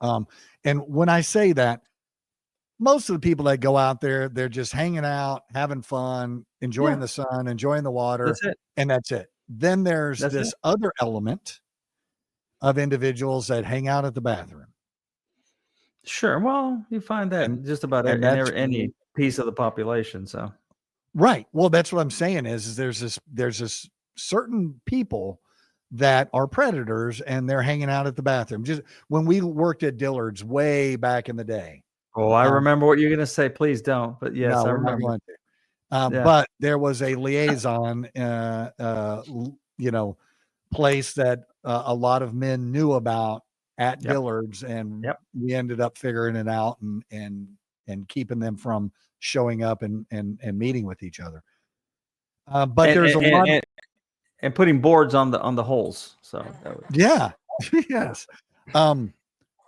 And when I say that, most of the people that go out there, they're just hanging out, having fun, enjoying the sun, enjoying the water, and that's it. Then there's this other element of individuals that hang out at the bathroom. Sure. Well, you find that just about in any piece of the population. So Right. Well, that's what I'm saying is there's this certain people that are predators and they're hanging out at the bathroom. Just when we worked at Dillard's way back in the day. Oh, I Um, remember what you're going to say. Please don't. But yes, no, I we're not remember. going to. Yeah. But there was a liaison, place that a lot of men knew about at Yep. Dillard's, and Yep. we ended up figuring it out and keeping them from showing up and meeting with each other. But And, there's a and, lot. and putting boards on the holes. So that was, Yeah. Yes.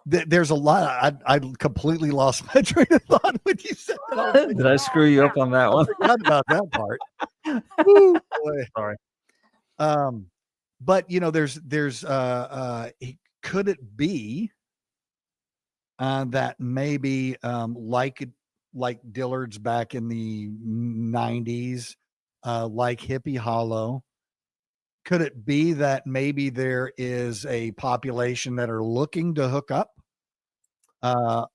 There's a lot. I completely lost my train of thought when you said that. I was like, did I screw you up on that I one? forgot about that part. Woo, boy. Sorry. But there's could it be that maybe like Dillard's back in the 90s, like Hippie Hollow, could it be that maybe there is a population that are looking to hook up at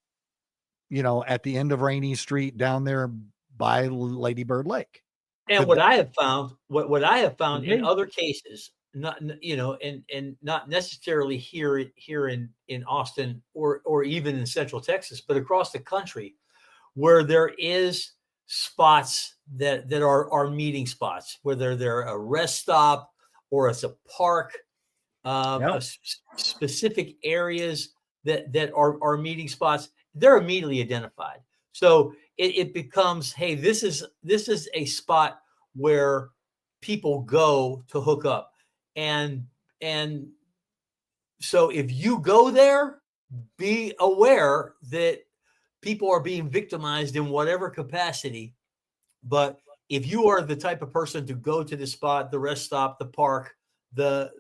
the end of Rainey Street down there by Lady Bird Lake? And Could what that- I have found, what I have found in Mhm. other cases, not and not necessarily here in Austin or even in Central Texas, but across the country, where there is spots that are meeting spots, whether they're a rest stop or it's a park, Yep. specific areas that are meeting spots, they're immediately identified. So it becomes, hey, this is a spot where people go to hook up, and so if you go there, be aware that people are being victimized in whatever capacity. But if you are the type of person to go to the spot, the rest stop, the park, the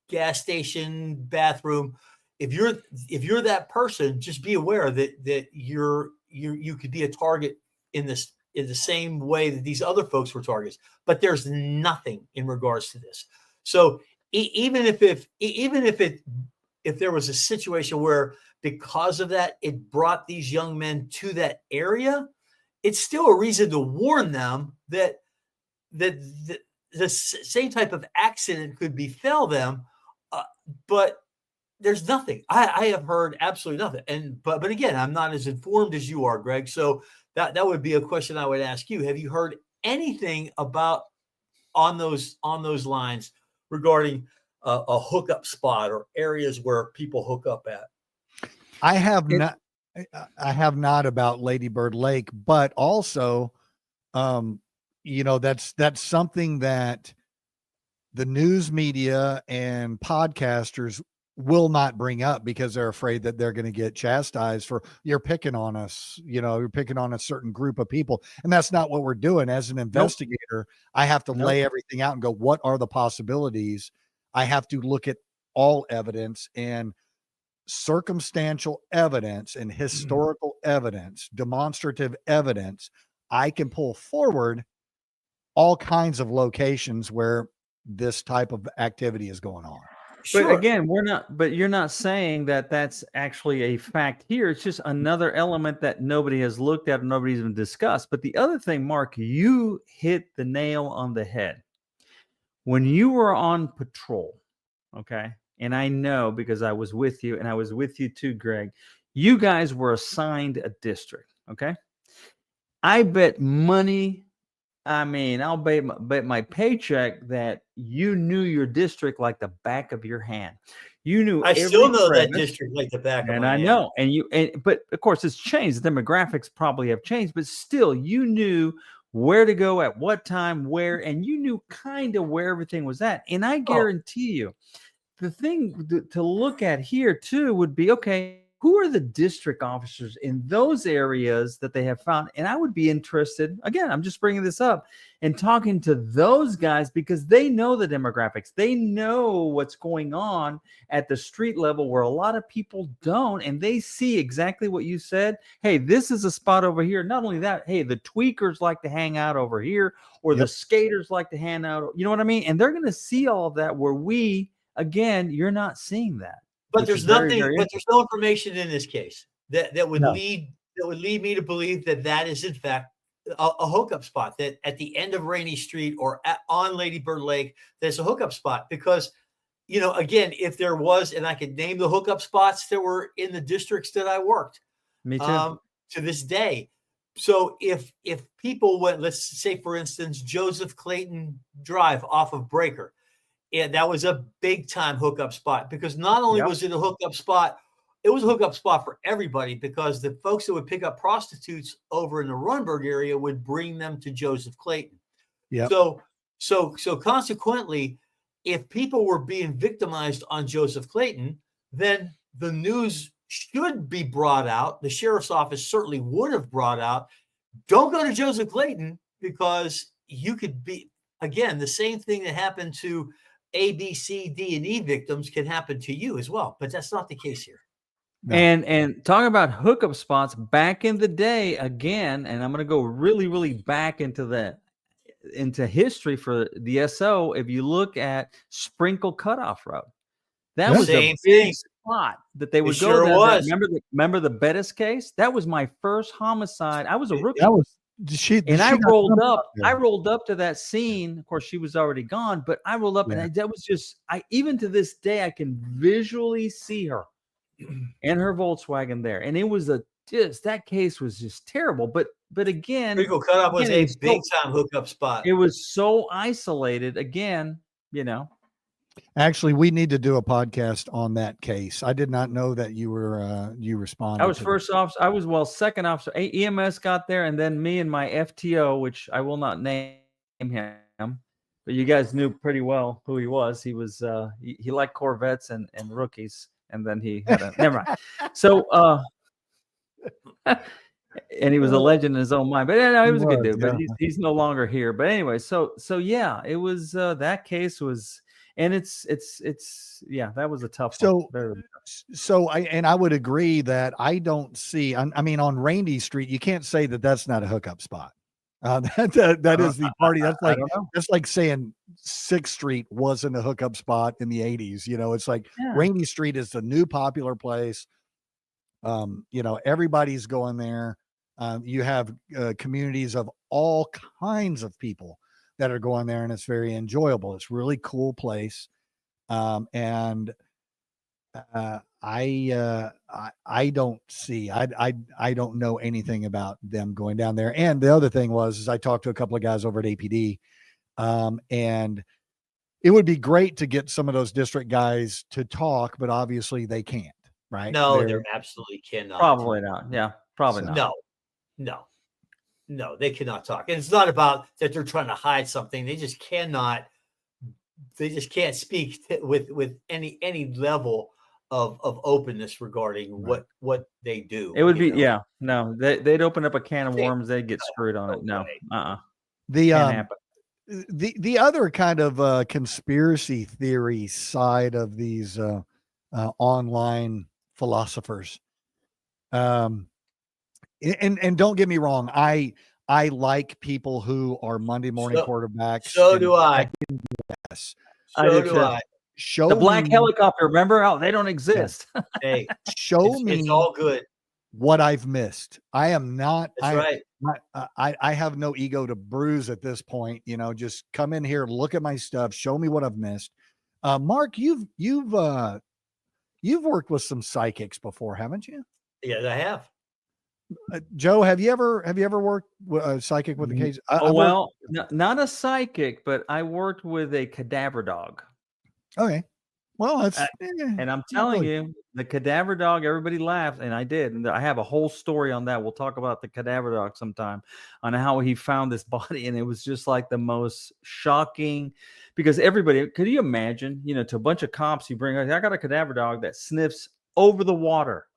gas station, bathroom, if you're that person, just be aware that you could be a target in the same way that these other folks were targets. But there's nothing in regards to this. So even if there was a situation where because of that it brought these young men to that area, it's still a reason to warn them that the same type of accident could befell them. But there's nothing. I have heard absolutely nothing. And but again, I'm not as informed as you are, Greg. So that would be a question I would ask you. Have you heard anything about on those lines regarding a hookup spot or areas where people hook up at? I have not. I have not about Lady Bird Lake, but also, that's something that the news media and podcasters will not bring up because they're afraid that they're going to get chastised for you're picking on us, you're picking on a certain group of people. And that's not what we're doing. As an investigator, I have to lay everything out and go, what are the possibilities? I have to look at all evidence and circumstantial evidence and historical evidence, demonstrative evidence. I can pull forward all kinds of locations where this type of activity is going on. But again, but you're not saying that that's actually a fact here. It's just another element that nobody has looked at or nobody's even discussed. But the other thing, Mark, you hit the nail on the head. When you were on patrol, okay, and I know because I was with you and I was with you too, Greg, you guys were assigned a district, okay? I bet money, I'll bet my paycheck that you knew your district like the back of your hand. You knew I every still know that crevice, district like the back of and my I hand. know, but of course it's changed. The demographics probably have changed, but still, you knew where to go at what time, where, and you knew kind of where everything was at. And I guarantee you, the thing to look at here too would be, okay, who are the district officers in those areas that they have found? And I would be interested, again, I'm just bringing this up and talking to those guys because they know the demographics. They know what's going on at the street level where a lot of people don't, and they see exactly what you said. Hey, this is a spot over here. Not only that, hey, the tweakers like to hang out over here, or the skaters like to hang out. You know what I mean? And they're going to see all of that where again, you're not seeing that. But there's nothing, but there's no information in this case that would lead me to believe that is in fact a hookup spot that at the end of Rainey Street or on Lady Bird Lake, there's a hookup spot because, again, if there was, and I could name the hookup spots that were in the districts that I worked, Me too. to this day. So if people went, let's say, for instance, Joseph Clayton Drive off of Breaker, and that was a big time hookup spot because not only Yep. was it a hookup spot, it was a hookup spot for everybody because the folks that would pick up prostitutes over in the Runberg area would bring them to Joseph Clayton. Yep. So consequently, if people were being victimized on Joseph Clayton, then the news should be brought out. The sheriff's office certainly would have brought out, don't go to Joseph Clayton because you could be, again, the same thing that happened to A, B, C, D, and E victims can happen to you as well. But that's not the case here. No. And talking about hookup spots back in the day again, and I'm going to go really, really back into history for the SO. If you look at Sprinkle Cutoff Road, that Yeah. was Same a big thing. spot that they would It go sure down. was. Remember the Bettis case? That was my first homicide. I was a rookie. That was she. And I she got rolled dumped up. out there. I rolled up to that scene. Of course, she was already gone, but I rolled up, Yeah. and that was just. Even to this day, I can visually see her and her Volkswagen there, and it was that case was just terrible. But again, Sprinkle Cutoff was again, a big time hookup spot. it was so isolated. Again, Actually, we need to do a podcast on that case. I did not know that you responded. I was to first officer. I was second officer. EMS got there, and then me and my FTO, which I will not name him, but you guys knew pretty well who he was. He was he liked Corvettes and rookies, and then he had a never mind. So and he was a legend in his own mind. But he was a good dude. Yeah. But he's no longer here. But anyway, so yeah, it was that case was. And it's that was a tough one. So I would agree that I don't see. I mean, on Rainey Street, you can't say that that's not a hookup spot. That is the party. That's like saying 6th Street wasn't a hookup spot in the 80s. It's like Rainey Street is the new popular place. Everybody's going there. You have communities of all kinds of people that are going there, and it's very enjoyable. It's a really cool place. And I don't see, I don't know anything about them going down there. And the other thing is I talked to a couple of guys over at APD, and it would be great to get some of those district guys to talk, but obviously they can't, right? No, they absolutely cannot. Probably not. Yeah, probably not. No, they cannot talk. And it's not about that they're trying to hide something. They just cannot. They just can't speak with any level of openness regarding what they do. It would be no. They'd open up a can of worms. They'd get screwed on it. No, The other kind of conspiracy theory side of these online philosophers. And don't get me wrong, I like people who are Monday morning quarterbacks. So do I. Yes. So do I. Show the black helicopter. Remember? Oh, they don't exist. Hey, show me. It's all good. What I've missed. I am not. That's right. I have no ego to bruise at this point. Just come in here, look at my stuff, show me what I've missed. Mark, you've worked with some psychics before, haven't you? Yes, I have. Joe, have you ever worked with a psychic with a case? Not a psychic, but I worked with a cadaver dog. Okay. Well, that's and I'm telling you, the cadaver dog, everybody laughed, and I did. And I have a whole story on that. We'll talk about the cadaver dog sometime on how he found this body. And it was just like the most shocking, because everybody, could you imagine, to a bunch of cops, you bring, I got a cadaver dog that sniffs over the water,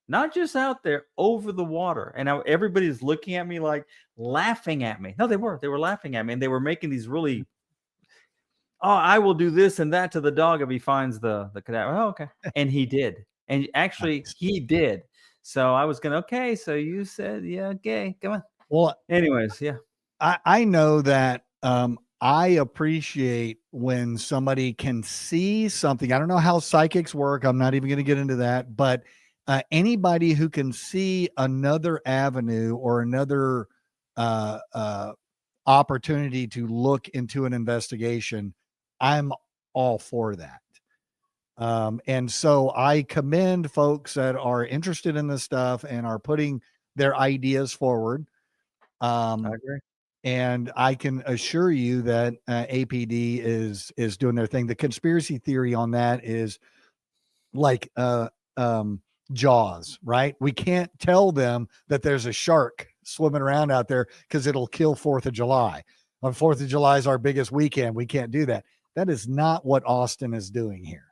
not just out there, over the water. And everybody's looking at me like laughing at me. No, they were laughing at me, and they were making these really, I will do this and that to the dog if he finds the cadaver. Oh, okay. And he did. And actually he did. So I was going, okay. So you said, yeah, okay, come on. Well, anyways, yeah. I know that I appreciate when somebody can see something. I don't know how psychics work. I'm not even going to get into that, but anybody who can see another avenue or another opportunity to look into an investigation, I'm all for that. And so I commend folks that are interested in this stuff and are putting their ideas forward. I agree. And I can assure you that APD is doing their thing. The conspiracy theory on that is like Jaws, right? We can't tell them that there's a shark swimming around out there because it'll kill 4th of July. On 4th of July is our biggest weekend. We can't do that. That is not what Austin is doing here.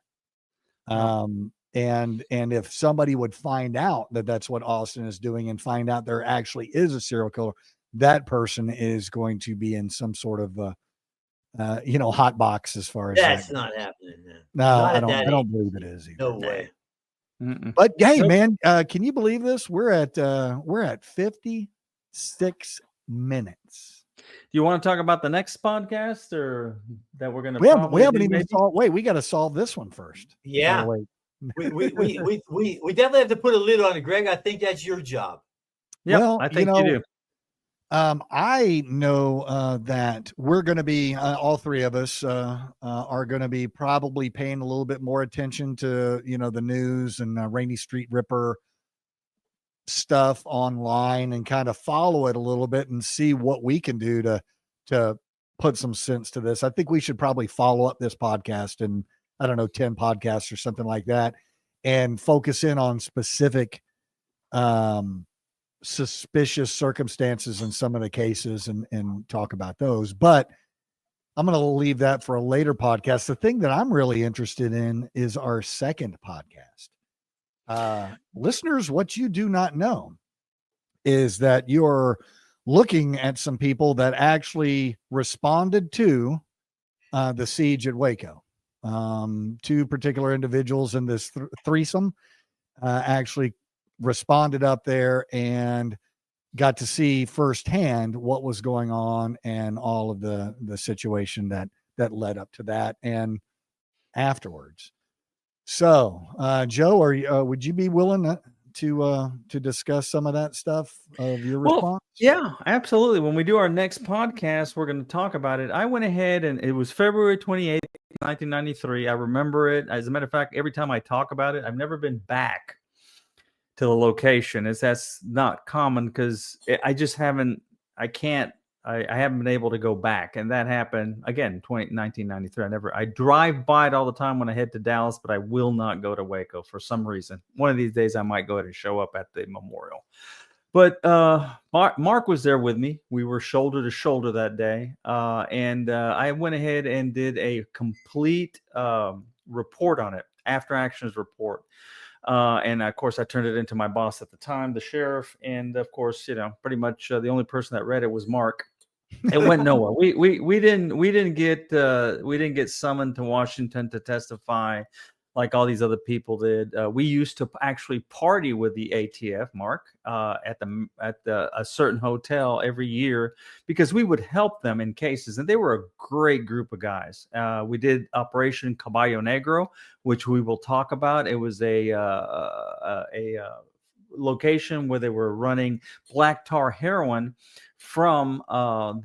And if somebody would find out that that's what Austin is doing and find out there actually is a serial killer, that person is going to be in some sort of hot box as far as That's that. not happening. Man. No, Not I at that don't age. believe it is either. No way. But hey, Nope. man, can you believe this? We're at 56 minutes. Do you want to talk about the next podcast, or that we're going to? We haven't even maybe? solved. Wait, we got to solve this one first. Yeah. Wait. we definitely have to put a lid on it, Greg. I think that's your job. Yeah, Well, I think you do. I know that we're going to be, all three of us are going to be probably paying a little bit more attention to, the news and Rainey Street Ripper stuff online and kind of follow it a little bit and see what we can do to put some sense to this. I think we should probably follow up this podcast in, I don't know, 10 podcasts or something like that, and focus in on specific, suspicious circumstances in some of the cases and talk about those. But I'm going to leave that for a later podcast. The thing that I'm really interested in is our second podcast. Listeners, what you do not know is that you're looking at some people that actually responded to the siege at Waco. Two particular individuals in this threesome actually responded up there and got to see firsthand what was going on and all of the situation that led up to that and afterwards. So, Joe, would you be willing to discuss some of that stuff of your response? Yeah, absolutely. When we do our next podcast, we're going to talk about it. I went ahead and it was February 28th, 1993. I remember it. As a matter of fact, every time I talk about it, I've never been back to the location, as that's not common because I just haven't, I haven't been able to go back. And that happened again, 1993. I drive by it all the time when I head to Dallas, but I will not go to Waco for some reason. One of these days I might go ahead and show up at the memorial. But Mark was there with me. We were shoulder to shoulder that day. And I went ahead and did a complete report on it, after actions report. And of course, I turned it into my boss at the time, the sheriff. And of course, pretty much the only person that read it was Mark. It went nowhere. We didn't get summoned to Washington to testify like all these other people did. We used to actually party with the ATF, Mark, at a certain hotel every year because we would help them in cases, and they were a great group of guys. We did Operation Caballo Negro, which we will talk about. It was a location where they were running black tar heroin from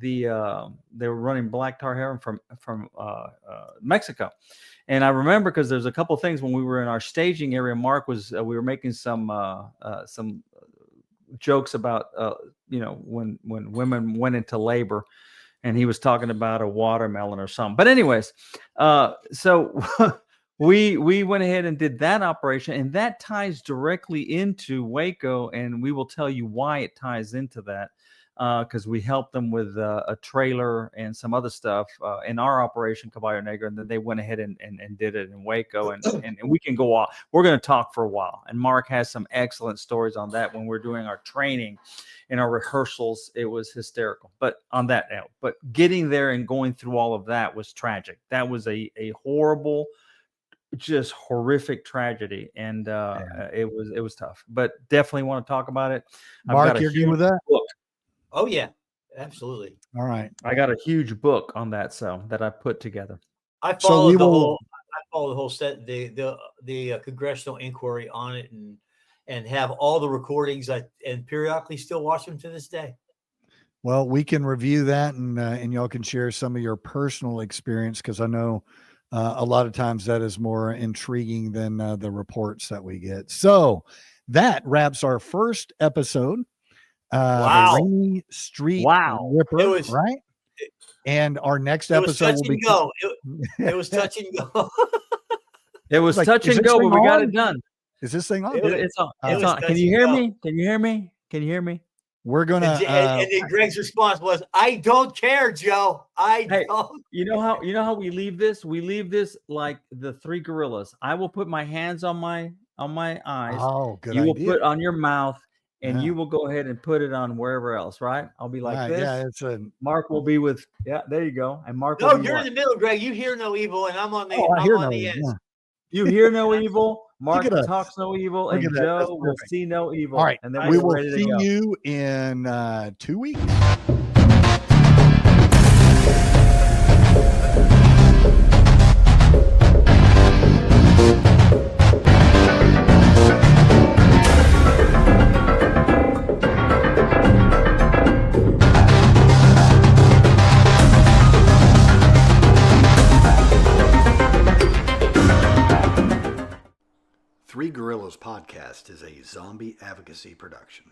they were running black tar heroin from Mexico. And I remember because there's a couple of things when we were in our staging area. Mark was we were making some jokes about when women went into labor, and he was talking about a watermelon or something. But anyways, so we went ahead and did that operation, and that ties directly into Waco, and we will tell you why it ties into that. Because we helped them with a trailer and some other stuff in our Operation Caballo Negro, and then they went ahead and did it in Waco, and we can go off. We're going to talk for a while, and Mark has some excellent stories on that. When we're doing our training and our rehearsals, it was hysterical. But on that note, but getting there and going through all of that was tragic. That was a horrible, just horrific tragedy, and it was tough. But definitely want to talk about it. Mark, you're good with that? Book. Oh yeah, absolutely. All right. I got a huge book on that, so that I put together. I followed the whole set, the congressional inquiry on it, and have all the recordings. And periodically still watch them to this day. Well, we can review that, and y'all can share some of your personal experience, because I know a lot of times that is more intriguing than the reports that we get. So that wraps our first episode, the Wow. Rainey Street Wow. Ripper, It was- right? And our next It was episode touch will be and go. It was touch and go. It was Like, touch is and this go, thing but we got on? it done. Is this thing on? It was- It's on. it It's was on. touch Can you and hear go. me? Can you hear me? Can you hear me? We're gonna And then Greg's response was, "I don't care, Joe. I Hey, don't." You know how we leave this? We leave this like the three gorillas. I will put my hands on my eyes. oh, good You will idea. put on your mouth, and Yeah. you will go ahead and put it on wherever else, right? I'll be like Right, this. yeah, it's a Mark will be with there you go. And Mark No, will be you're in what? the middle, Greg. You hear no evil, and I'm on the I I'm hear on no the evil, end. yeah. You hear no evil. Mark at us. talks no evil, Look and at that. That's Joe will perfect. see no evil. All right, and then we we're will ready to see go. you in 2 weeks. Three Gorillas Podcast is a zombie advocacy production.